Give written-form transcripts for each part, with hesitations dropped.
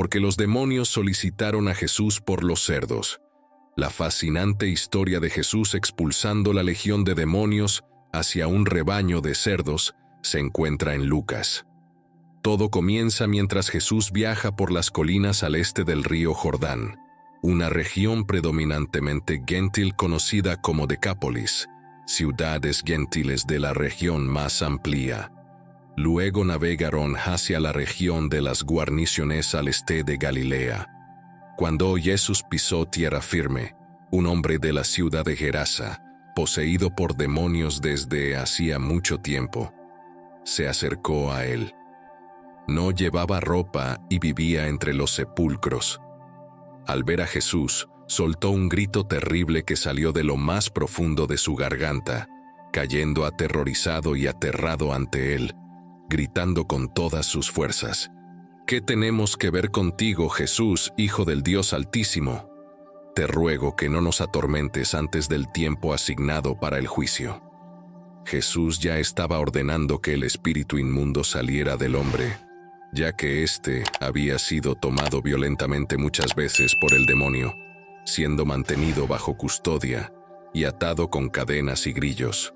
porque los demonios solicitaron a Jesús por los cerdos. La fascinante historia de Jesús expulsando la legión de demonios hacia un rebaño de cerdos se encuentra en Lucas. Todo comienza mientras Jesús viaja por las colinas al este del río Jordán, una región predominantemente gentil conocida como Decápolis, ciudades gentiles de la región más amplia. Luego navegaron hacia la región de las guarniciones al este de Galilea. Cuando Jesús pisó tierra firme, un hombre de la ciudad de Gerasa, poseído por demonios desde hacía mucho tiempo, se acercó a él. No llevaba ropa y vivía entre los sepulcros. Al ver a Jesús, soltó un grito terrible que salió de lo más profundo de su garganta, cayendo aterrorizado y aterrado ante él, gritando con todas sus fuerzas: ¿Qué tenemos que ver contigo, Jesús, Hijo del Dios Altísimo? Te ruego que no nos atormentes antes del tiempo asignado para el juicio. Jesús ya estaba ordenando que el espíritu inmundo saliera del hombre, ya que éste había sido tomado violentamente muchas veces por el demonio, siendo mantenido bajo custodia y atado con cadenas y grillos.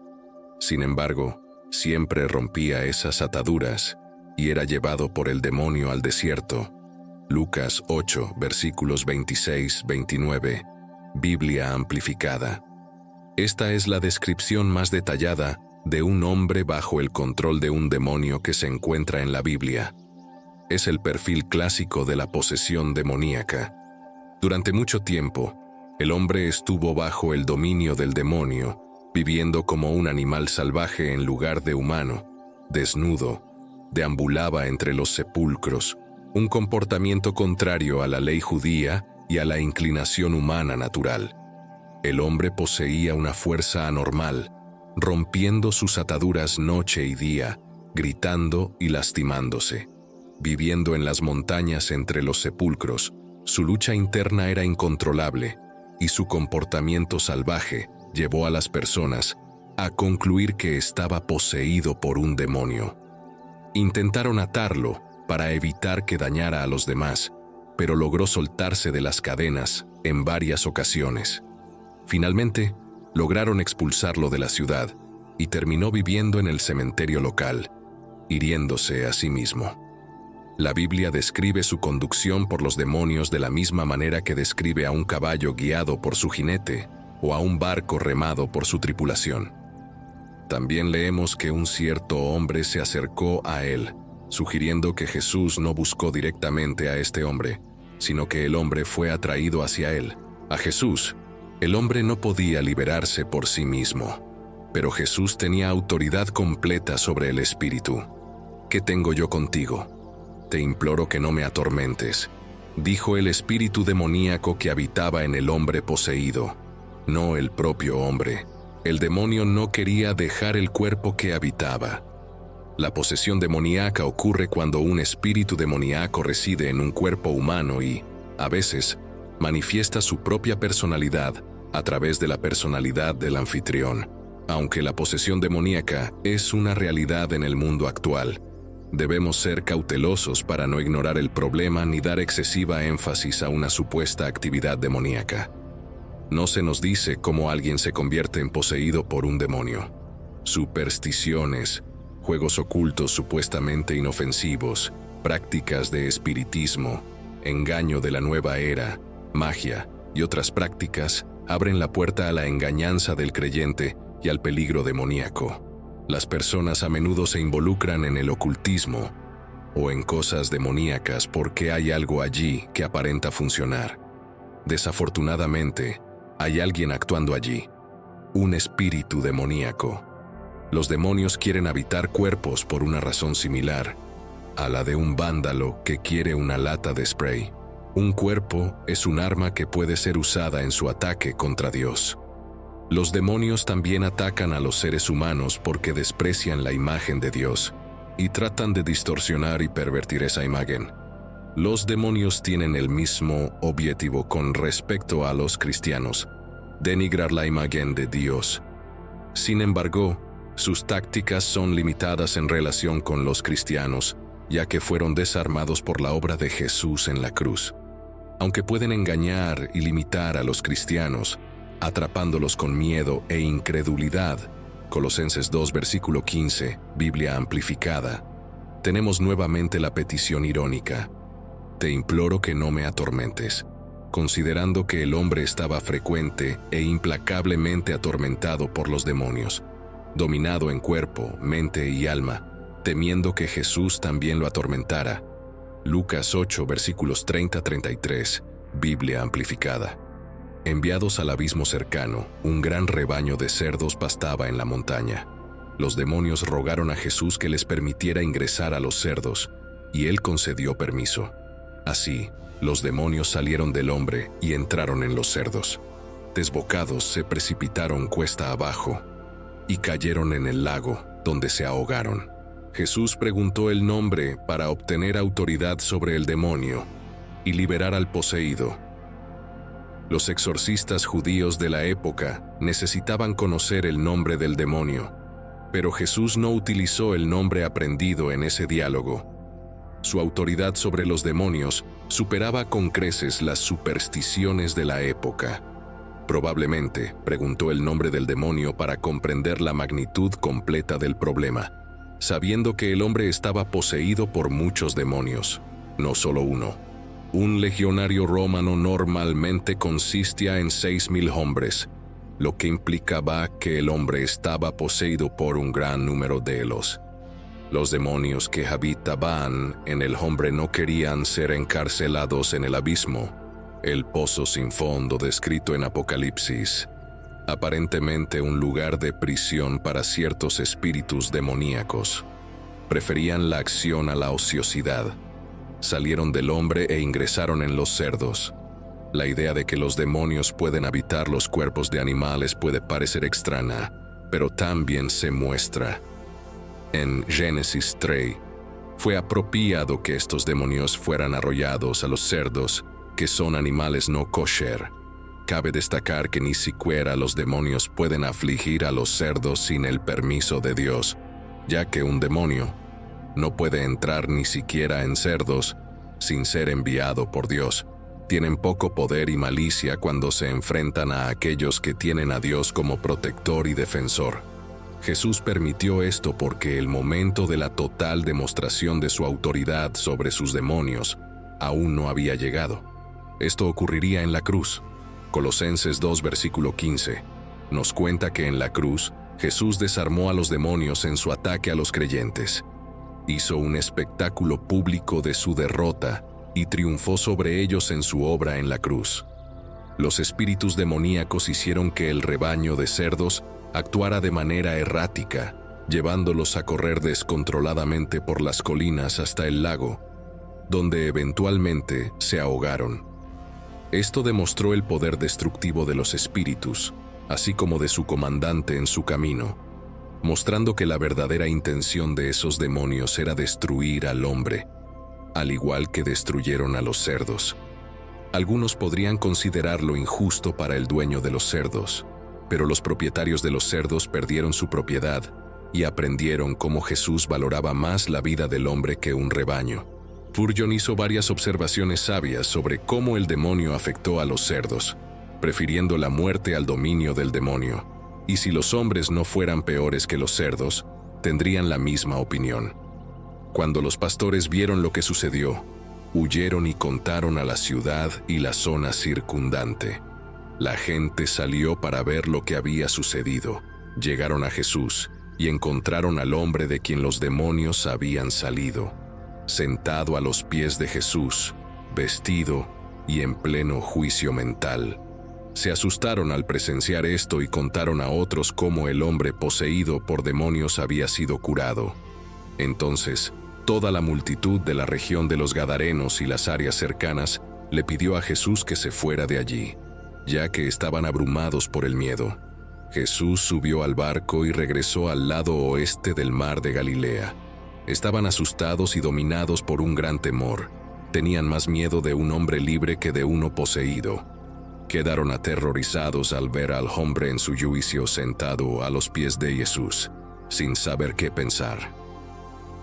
Sin embargo, siempre rompía esas ataduras y era llevado por el demonio al desierto. Lucas 8, versículos 26-29, Biblia amplificada. Esta es la descripción más detallada de un hombre bajo el control de un demonio que se encuentra en la Biblia. Es el perfil clásico de la posesión demoníaca. Durante mucho tiempo, el hombre estuvo bajo el dominio del demonio, viviendo como un animal salvaje en lugar de humano, desnudo, deambulaba entre los sepulcros, un comportamiento contrario a la ley judía y a la inclinación humana natural. El hombre poseía una fuerza anormal, rompiendo sus ataduras noche y día, gritando y lastimándose. Viviendo en las montañas entre los sepulcros, su lucha interna era incontrolable y su comportamiento salvaje llevó a las personas a concluir que estaba poseído por un demonio. Intentaron atarlo para evitar que dañara a los demás, pero logró soltarse de las cadenas en varias ocasiones. Finalmente, lograron expulsarlo de la ciudad y terminó viviendo en el cementerio local, hiriéndose a sí mismo. La Biblia describe su conducción por los demonios de la misma manera que describe a un caballo guiado por su jinete o a un barco remado por su tripulación. También leemos que un cierto hombre se acercó a él, sugiriendo que Jesús no buscó directamente a este hombre, sino que el hombre fue atraído hacia él. A Jesús, el hombre no podía liberarse por sí mismo, pero Jesús tenía autoridad completa sobre el espíritu. ¿Qué tengo yo contigo? Te imploro que no me atormentes, dijo el espíritu demoníaco que habitaba en el hombre poseído, no el propio hombre. El demonio no quería dejar el cuerpo que habitaba. La posesión demoníaca ocurre cuando un espíritu demoníaco reside en un cuerpo humano y, a veces, manifiesta su propia personalidad a través de la personalidad del anfitrión. Aunque la posesión demoníaca es una realidad en el mundo actual, debemos ser cautelosos para no ignorar el problema ni dar excesiva énfasis a una supuesta actividad demoníaca. No se nos dice cómo alguien se convierte en poseído por un demonio. Supersticiones, juegos ocultos supuestamente inofensivos, prácticas de espiritismo, engaño de la nueva era, magia y otras prácticas abren la puerta a la engañanza del creyente y al peligro demoníaco. Las personas a menudo se involucran en el ocultismo o en cosas demoníacas porque hay algo allí que aparenta funcionar. Desafortunadamente, hay alguien actuando allí, un espíritu demoníaco. Los demonios quieren habitar cuerpos por una razón similar a la de un vándalo que quiere una lata de spray. Un cuerpo es un arma que puede ser usada en su ataque contra Dios. Los demonios también atacan a los seres humanos porque desprecian la imagen de Dios y tratan de distorsionar y pervertir esa imagen. Los demonios tienen el mismo objetivo con respecto a los cristianos: denigrar la imagen de Dios. Sin embargo, sus tácticas son limitadas en relación con los cristianos, ya que fueron desarmados por la obra de Jesús en la cruz. Aunque pueden engañar y limitar a los cristianos, atrapándolos con miedo e incredulidad, Colosenses 2, versículo 15, Biblia amplificada, tenemos nuevamente la petición irónica: te imploro que no me atormentes, considerando que el hombre estaba frecuente e implacablemente atormentado por los demonios, dominado en cuerpo, mente y alma, temiendo que Jesús también lo atormentara. Lucas 8, versículos 30-33, Biblia amplificada. Enviados al abismo cercano, un gran rebaño de cerdos pastaba en la montaña. Los demonios rogaron a Jesús que les permitiera ingresar a los cerdos, y él concedió permiso. Así, los demonios salieron del hombre y entraron en los cerdos. Desbocados, se precipitaron cuesta abajo y cayeron en el lago, donde se ahogaron. Jesús preguntó el nombre para obtener autoridad sobre el demonio y liberar al poseído. Los exorcistas judíos de la época necesitaban conocer el nombre del demonio, pero Jesús no utilizó el nombre aprendido en ese diálogo. Su autoridad sobre los demonios superaba con creces las supersticiones de la época. Probablemente preguntó el nombre del demonio para comprender la magnitud completa del problema, sabiendo que el hombre estaba poseído por muchos demonios, no solo uno. Un legionario romano normalmente consistía en 6.000 hombres, lo que implicaba que el hombre estaba poseído por un gran número de ellos. Los demonios que habitaban en el hombre no querían ser encarcelados en el abismo, el pozo sin fondo descrito en Apocalipsis, aparentemente un lugar de prisión para ciertos espíritus demoníacos. Preferían la acción a la ociosidad. Salieron del hombre e ingresaron en los cerdos. La idea de que los demonios pueden habitar los cuerpos de animales puede parecer extraña, pero también se muestra. En Génesis 3, fue apropiado que estos demonios fueran arrollados a los cerdos, que son animales no kosher. Cabe destacar que ni siquiera los demonios pueden afligir a los cerdos sin el permiso de Dios, ya que un demonio no puede entrar ni siquiera en cerdos sin ser enviado por Dios. Tienen poco poder y malicia cuando se enfrentan a aquellos que tienen a Dios como protector y defensor. Jesús permitió esto porque el momento de la total demostración de su autoridad sobre sus demonios aún no había llegado. Esto ocurriría en la cruz. Colosenses 2, versículo 15, nos cuenta que en la cruz Jesús desarmó a los demonios en su ataque a los creyentes. Hizo un espectáculo público de su derrota y triunfó sobre ellos en su obra en la cruz. Los espíritus demoníacos hicieron que el rebaño de cerdos actuara de manera errática, llevándolos a correr descontroladamente por las colinas hasta el lago, donde eventualmente se ahogaron. Esto demostró el poder destructivo de los espíritus, así como de su comandante en su camino, mostrando que la verdadera intención de esos demonios era destruir al hombre, al igual que destruyeron a los cerdos. Algunos podrían considerarlo injusto para el dueño de los cerdos, pero los propietarios de los cerdos perdieron su propiedad y aprendieron cómo Jesús valoraba más la vida del hombre que un rebaño. Spurgeon hizo varias observaciones sabias sobre cómo el demonio afectó a los cerdos, prefiriendo la muerte al dominio del demonio. Y si los hombres no fueran peores que los cerdos, tendrían la misma opinión. Cuando los pastores vieron lo que sucedió, huyeron y contaron a la ciudad y la zona circundante. La gente salió para ver lo que había sucedido. Llegaron a Jesús y encontraron al hombre de quien los demonios habían salido, sentado a los pies de Jesús, vestido y en pleno juicio mental. Se asustaron al presenciar esto y contaron a otros cómo el hombre poseído por demonios había sido curado. Entonces, toda la multitud de la región de los Gadarenos y las áreas cercanas le pidió a Jesús que se fuera de allí, ya que estaban abrumados por el miedo. Jesús subió al barco y regresó al lado oeste del mar de Galilea. Estaban asustados y dominados por un gran temor. Tenían más miedo de un hombre libre que de uno poseído. Quedaron aterrorizados al ver al hombre en su juicio sentado a los pies de Jesús, sin saber qué pensar.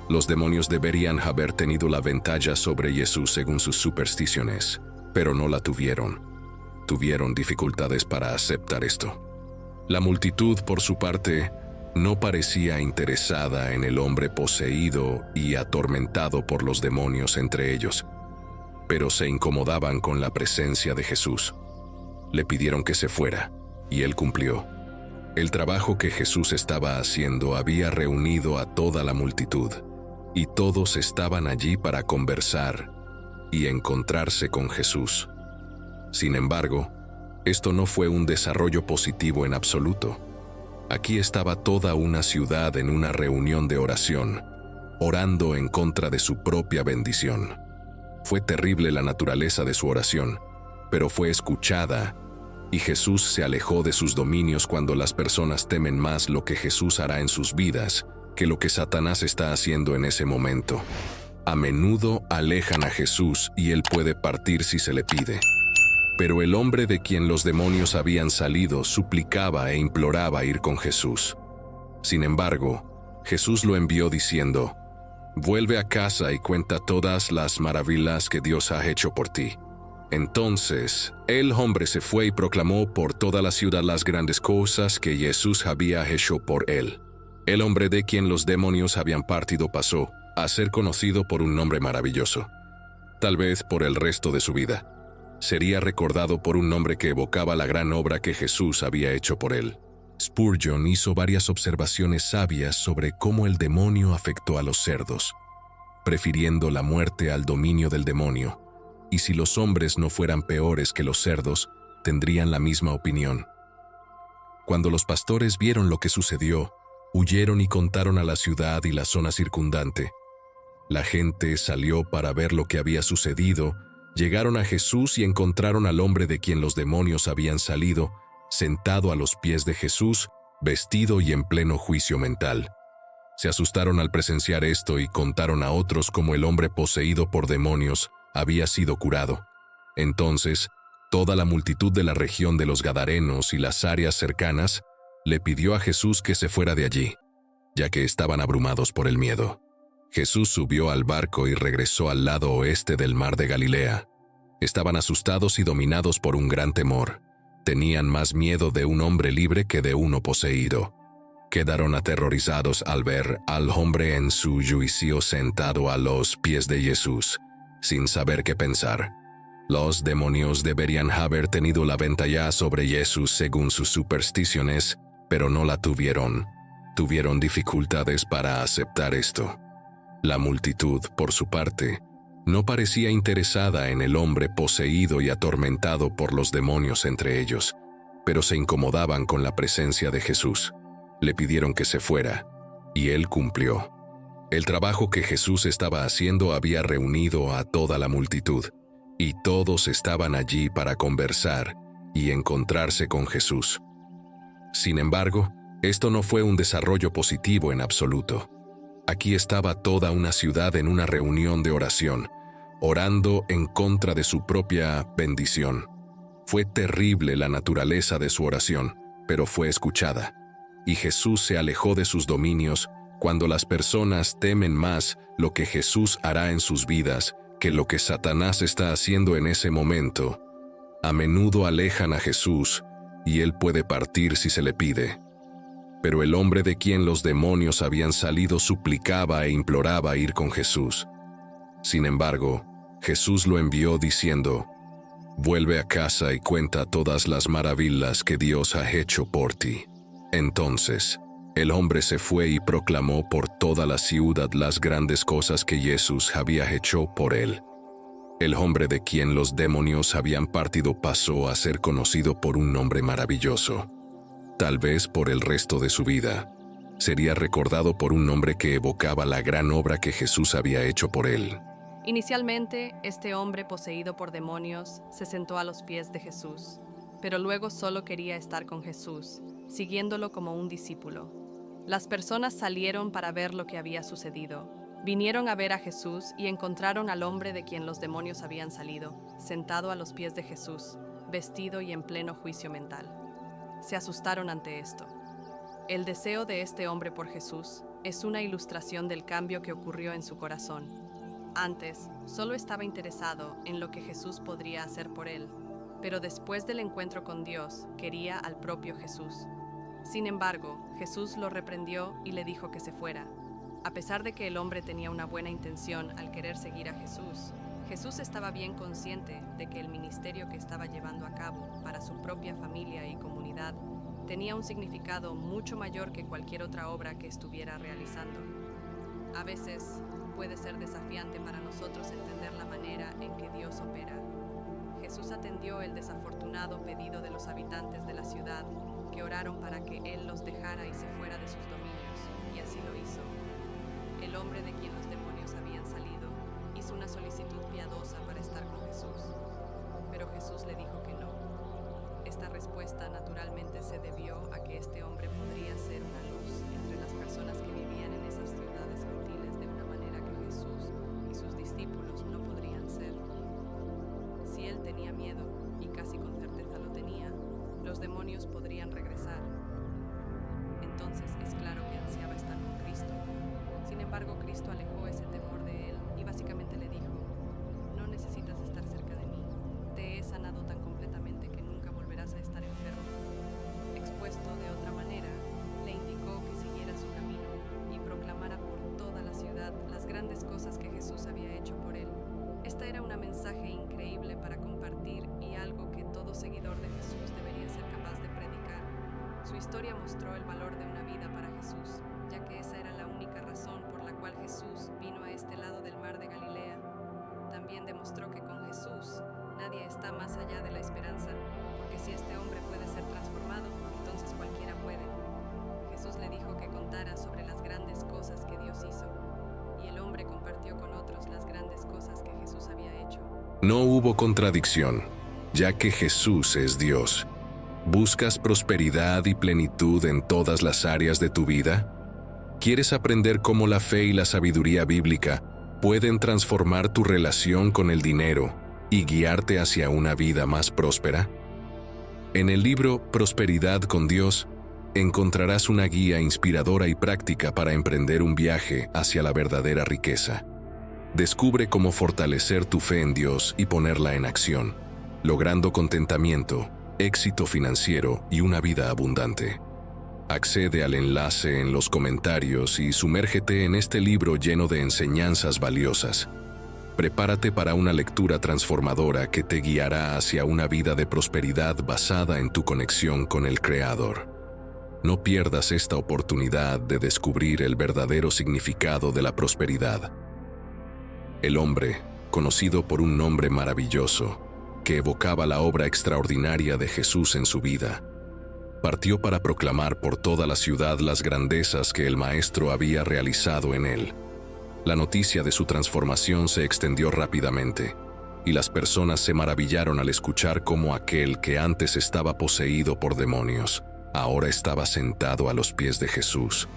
Los demonios deberían haber tenido la ventaja sobre Jesús según sus supersticiones, pero no la tuvieron. Tuvieron dificultades para aceptar esto. La multitud, por su parte, no parecía interesada en el hombre poseído y atormentado por los demonios entre ellos, pero se incomodaban con la presencia de Jesús. Le pidieron que se fuera, y él cumplió. El trabajo que Jesús estaba haciendo había reunido a toda la multitud, y todos estaban allí para conversar y encontrarse con Jesús. Sin embargo, esto no fue un desarrollo positivo en absoluto. Aquí estaba toda una ciudad en una reunión de oración, orando en contra de su propia bendición. Fue terrible la naturaleza de su oración, pero fue escuchada, y Jesús se alejó de sus dominios cuando las personas temen más lo que Jesús hará en sus vidas que lo que Satanás está haciendo en ese momento. A menudo alejan a Jesús y él puede partir si se le pide. Pero el hombre de quien los demonios habían salido suplicaba e imploraba ir con Jesús. Sin embargo, Jesús lo envió diciendo: «Vuelve a casa y cuenta todas las maravillas que Dios ha hecho por ti». Entonces, el hombre se fue y proclamó por toda la ciudad las grandes cosas que Jesús había hecho por él. El hombre de quien los demonios habían partido pasó a ser conocido por un nombre maravilloso. Tal vez por el resto de su vida. Sería recordado por un nombre que evocaba la gran obra que Jesús había hecho por él. Spurgeon hizo varias observaciones sabias sobre cómo el demonio afectó a los cerdos, prefiriendo la muerte al dominio del demonio, y si los hombres no fueran peores que los cerdos, tendrían la misma opinión. Cuando los pastores vieron lo que sucedió, huyeron y contaron a la ciudad y la zona circundante. La gente salió para ver lo que había sucedido. Llegaron a Jesús y encontraron al hombre de quien los demonios habían salido, sentado a los pies de Jesús, vestido y en pleno juicio mental. Se asustaron al presenciar esto y contaron a otros cómo el hombre poseído por demonios había sido curado. Entonces, toda la multitud de la región de los Gadarenos y las áreas cercanas le pidió a Jesús que se fuera de allí, ya que estaban abrumados por el miedo. Jesús subió al barco y regresó al lado oeste del mar de Galilea. Estaban asustados y dominados por un gran temor. Tenían más miedo de un hombre libre que de uno poseído. Quedaron aterrorizados al ver al hombre en su juicio sentado a los pies de Jesús, sin saber qué pensar. Los demonios deberían haber tenido la ventaja sobre Jesús según sus supersticiones, pero no la tuvieron. Tuvieron dificultades para aceptar esto. La multitud, por su parte, no parecía interesada en el hombre poseído y atormentado por los demonios entre ellos, pero se incomodaban con la presencia de Jesús. Le pidieron que se fuera, y él cumplió. El trabajo que Jesús estaba haciendo había reunido a toda la multitud, y todos estaban allí para conversar y encontrarse con Jesús. Sin embargo, esto no fue un desarrollo positivo en absoluto. Aquí estaba toda una ciudad en una reunión de oración, orando en contra de su propia bendición. Fue terrible la naturaleza de su oración, pero fue escuchada. Y Jesús se alejó de sus dominios cuando las personas temen más lo que Jesús hará en sus vidas que lo que Satanás está haciendo en ese momento. A menudo alejan a Jesús y él puede partir si se le pide. Pero el hombre de quien los demonios habían salido suplicaba e imploraba ir con Jesús. Sin embargo, Jesús lo envió diciendo: «Vuelve a casa y cuenta todas las maravillas que Dios ha hecho por ti». Entonces, el hombre se fue y proclamó por toda la ciudad las grandes cosas que Jesús había hecho por él. El hombre de quien los demonios habían partido pasó a ser conocido por un nombre maravilloso. Tal vez por el resto de su vida, sería recordado por un nombre que evocaba la gran obra que Jesús había hecho por él. Inicialmente, este hombre poseído por demonios se sentó a los pies de Jesús, pero luego solo quería estar con Jesús, siguiéndolo como un discípulo. Las personas salieron para ver lo que había sucedido. Vinieron a ver a Jesús y encontraron al hombre de quien los demonios habían salido, sentado a los pies de Jesús, vestido y en pleno juicio mental. Se asustaron ante esto. El deseo de este hombre por Jesús es una ilustración del cambio que ocurrió en su corazón. Antes, solo estaba interesado en lo que Jesús podría hacer por él, pero después del encuentro con Dios, quería al propio Jesús. Sin embargo, Jesús lo reprendió y le dijo que se fuera. A pesar de que el hombre tenía una buena intención al querer seguir a Jesús, Jesús estaba bien consciente de que el ministerio que estaba llevando a cabo para su propia familia y comunidad tenía un significado mucho mayor que cualquier otra obra que estuviera realizando. A veces puede ser desafiante para nosotros entender la manera en que Dios opera. Jesús atendió el desafortunado pedido de los habitantes de la ciudad que oraron para que Él los dejara y se fuera de sus dominios, y así lo hizo. El hombre de quien los demonios habían salido hizo una solicitud piadosa para estar con Jesús, pero Jesús le dijo que no. Esta respuesta naturalmente se debió a que este hombre podría ser una luz entre las personas que vivían en esas ciudades gentiles de una manera que Jesús y sus discípulos no podrían ser. Si él tenía miedo, y casi con certeza lo tenía, los demonios podrían regresar. Entonces es claro que ansiaba estar con Cristo. Sin embargo, Cristo alejó ese temor de él y básicamente le dijo: no necesitas estar cerca de mí, te he sanado tan completamente que nunca volverás a estar enfermo. Expuesto de otra manera, le indicó que siguiera su camino y proclamara por toda la ciudad las grandes cosas que Jesús había hecho por él. Esta era un mensaje increíble para compartir y algo que todo seguidor de Jesús debería ser capaz de predicar. Su historia mostró el valor de una vida para Jesús, ya que esa era la única razón por la cual Jesús vino a este lado del mar de Galilea. También demostró que con Jesús nadie está más allá de la esperanza, porque si este hombre puede ser transformado, entonces cualquiera puede. Jesús le dijo que contara sobre las grandes cosas que Dios hizo, y el hombre compartió con otros las grandes cosas que Jesús había hecho. No hubo contradicción, ya que Jesús es Dios. ¿Buscas prosperidad y plenitud en todas las áreas de tu vida? ¿Quieres aprender cómo la fe y la sabiduría bíblica pueden transformar tu relación con el dinero y guiarte hacia una vida más próspera? En el libro Prosperidad con Dios, encontrarás una guía inspiradora y práctica para emprender un viaje hacia la verdadera riqueza. Descubre cómo fortalecer tu fe en Dios y ponerla en acción, logrando contentamiento, éxito financiero y una vida abundante. Accede al enlace en los comentarios y sumérgete en este libro lleno de enseñanzas valiosas. Prepárate para una lectura transformadora que te guiará hacia una vida de prosperidad basada en tu conexión con el Creador. No pierdas esta oportunidad de descubrir el verdadero significado de la prosperidad. El hombre, conocido por un nombre maravilloso, que evocaba la obra extraordinaria de Jesús en su vida, partió para proclamar por toda la ciudad las grandezas que el Maestro había realizado en él. La noticia de su transformación se extendió rápidamente, y las personas se maravillaron al escuchar cómo aquel que antes estaba poseído por demonios, ahora estaba sentado a los pies de Jesús,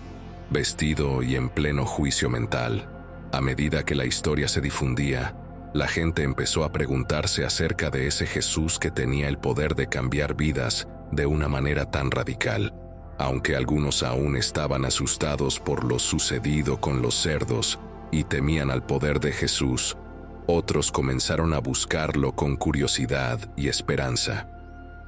vestido y en pleno juicio mental. A medida que la historia se difundía, la gente empezó a preguntarse acerca de ese Jesús que tenía el poder de cambiar vidas de una manera tan radical. Aunque algunos aún estaban asustados por lo sucedido con los cerdos y temían al poder de Jesús, otros comenzaron a buscarlo con curiosidad y esperanza.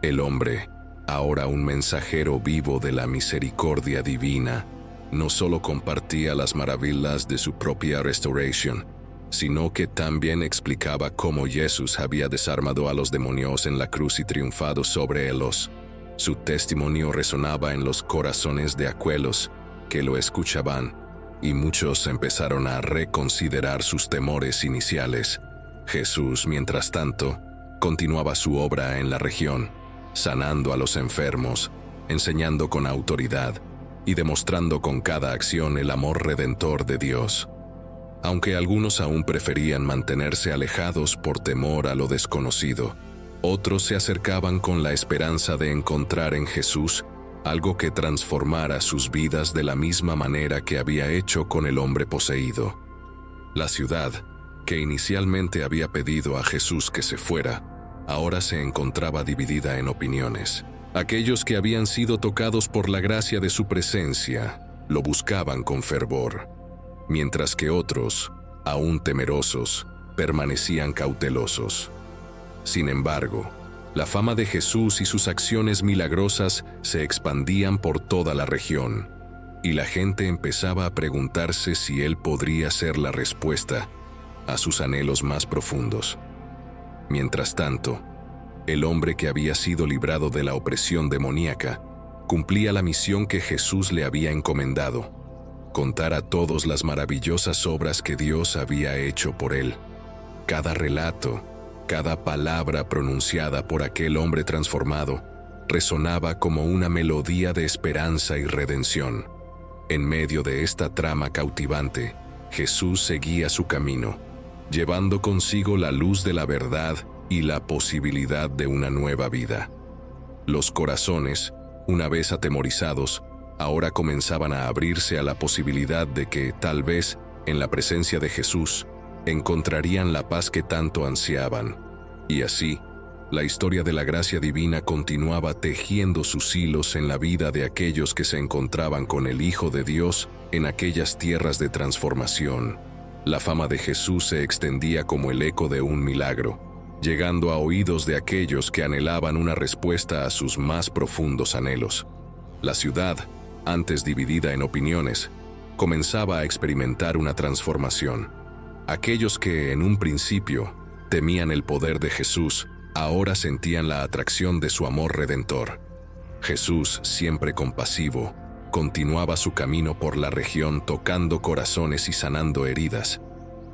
El hombre, ahora un mensajero vivo de la misericordia divina, no solo compartía las maravillas de su propia restauración, sino que también explicaba cómo Jesús había desarmado a los demonios en la cruz y triunfado sobre ellos. Su testimonio resonaba en los corazones de aquellos que lo escuchaban, y muchos empezaron a reconsiderar sus temores iniciales. Jesús, mientras tanto, continuaba su obra en la región, sanando a los enfermos, enseñando con autoridad y demostrando con cada acción el amor redentor de Dios. Aunque algunos aún preferían mantenerse alejados por temor a lo desconocido, otros se acercaban con la esperanza de encontrar en Jesús algo que transformara sus vidas de la misma manera que había hecho con el hombre poseído. La ciudad, que inicialmente había pedido a Jesús que se fuera, ahora se encontraba dividida en opiniones. Aquellos que habían sido tocados por la gracia de su presencia lo buscaban con fervor, mientras que otros, aún temerosos, permanecían cautelosos. Sin embargo, la fama de Jesús y sus acciones milagrosas se expandían por toda la región, y la gente empezaba a preguntarse si él podría ser la respuesta a sus anhelos más profundos. Mientras tanto, el hombre que había sido librado de la opresión demoníaca cumplía la misión que Jesús le había encomendado: contar a todos las maravillosas obras que Dios había hecho por él. Cada relato, cada palabra pronunciada por aquel hombre transformado, resonaba como una melodía de esperanza y redención. En medio de esta trama cautivante, Jesús seguía su camino, llevando consigo la luz de la verdad y la posibilidad de una nueva vida. Los corazones, una vez atemorizados, ahora comenzaban a abrirse a la posibilidad de que, tal vez, en la presencia de Jesús, encontrarían la paz que tanto ansiaban. Y así, la historia de la gracia divina continuaba tejiendo sus hilos en la vida de aquellos que se encontraban con el Hijo de Dios en aquellas tierras de transformación. La fama de Jesús se extendía como el eco de un milagro, llegando a oídos de aquellos que anhelaban una respuesta a sus más profundos anhelos. La ciudad, antes dividida en opiniones, comenzaba a experimentar una transformación. Aquellos que, en un principio, temían el poder de Jesús, ahora sentían la atracción de su amor redentor. Jesús, siempre compasivo, continuaba su camino por la región tocando corazones y sanando heridas.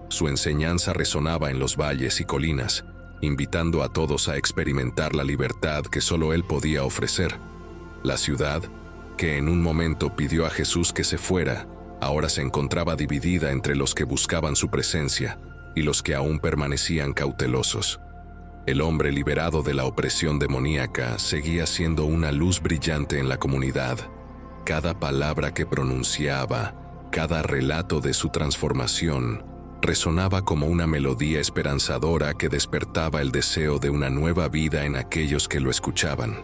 Su enseñanza resonaba en los valles y colinas, invitando a todos a experimentar la libertad que solo Él podía ofrecer. La ciudad, que en un momento pidió a Jesús que se fuera, ahora se encontraba dividida entre los que buscaban su presencia y los que aún permanecían cautelosos. El hombre liberado de la opresión demoníaca seguía siendo una luz brillante en la comunidad. Cada palabra que pronunciaba, cada relato de su transformación, resonaba como una melodía esperanzadora que despertaba el deseo de una nueva vida en aquellos que lo escuchaban.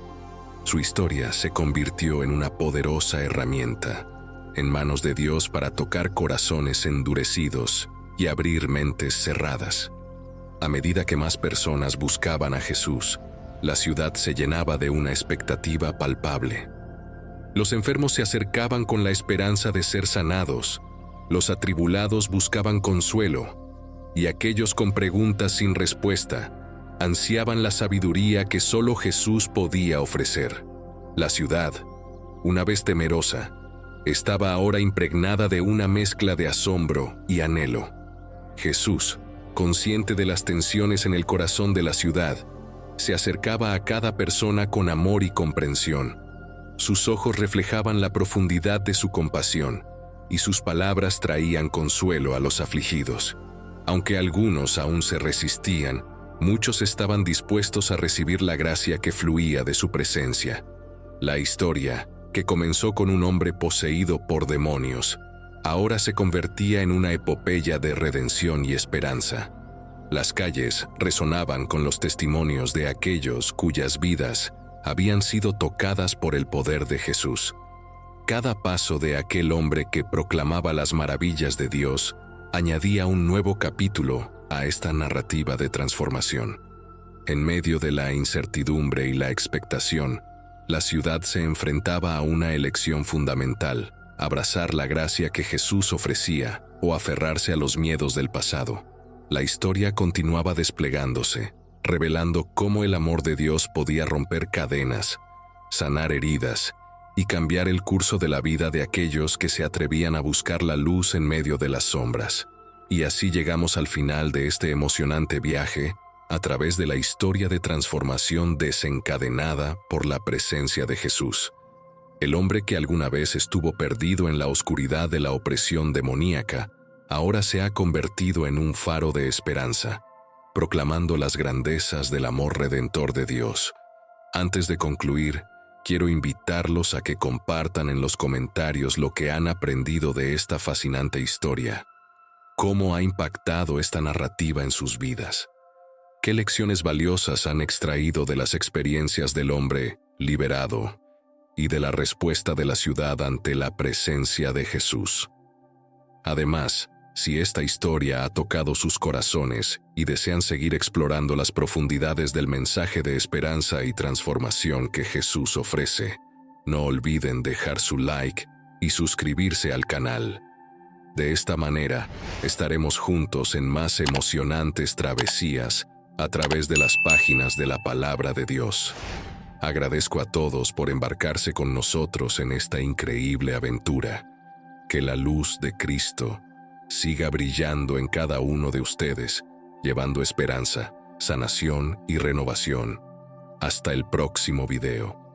Su historia se convirtió en una poderosa herramienta, en manos de Dios para tocar corazones endurecidos y abrir mentes cerradas. A medida que más personas buscaban a Jesús, la ciudad se llenaba de una expectativa palpable. Los enfermos se acercaban con la esperanza de ser sanados, los atribulados buscaban consuelo, y aquellos con preguntas sin respuesta ansiaban la sabiduría que solo Jesús podía ofrecer. La ciudad, una vez temerosa, estaba ahora impregnada de una mezcla de asombro y anhelo. Jesús, consciente de las tensiones en el corazón de la ciudad, se acercaba a cada persona con amor y comprensión. Sus ojos reflejaban la profundidad de su compasión, y sus palabras traían consuelo a los afligidos. Aunque algunos aún se resistían, muchos estaban dispuestos a recibir la gracia que fluía de su presencia. La historia, que comenzó con un hombre poseído por demonios, ahora se convertía en una epopeya de redención y esperanza. Las calles resonaban con los testimonios de aquellos cuyas vidas habían sido tocadas por el poder de Jesús. Cada paso de aquel hombre que proclamaba las maravillas de Dios añadía un nuevo capítulo a esta narrativa de transformación. En medio de la incertidumbre y la expectación, la ciudad se enfrentaba a una elección fundamental: abrazar la gracia que Jesús ofrecía o aferrarse a los miedos del pasado. La historia continuaba desplegándose, revelando cómo el amor de Dios podía romper cadenas, sanar heridas y cambiar el curso de la vida de aquellos que se atrevían a buscar la luz en medio de las sombras. Y así llegamos al final de este emocionante viaje a través de la historia de transformación desencadenada por la presencia de Jesús. El hombre que alguna vez estuvo perdido en la oscuridad de la opresión demoníaca, ahora se ha convertido en un faro de esperanza, proclamando las grandezas del amor redentor de Dios. Antes de concluir, quiero invitarlos a que compartan en los comentarios lo que han aprendido de esta fascinante historia. ¿Cómo ha impactado esta narrativa en sus vidas? ¿Qué lecciones valiosas han extraído de las experiencias del hombre liberado y de la respuesta de la ciudad ante la presencia de Jesús. Además, si esta historia ha tocado sus corazones y desean seguir explorando las profundidades del mensaje de esperanza y transformación que Jesús ofrece, no olviden dejar su like y suscribirse al canal. De esta manera, estaremos juntos en más emocionantes travesías a través de las páginas de la Palabra de Dios. Agradezco a todos por embarcarse con nosotros en esta increíble aventura. Que la luz de Cristo siga brillando en cada uno de ustedes, llevando esperanza, sanación y renovación. Hasta el próximo video.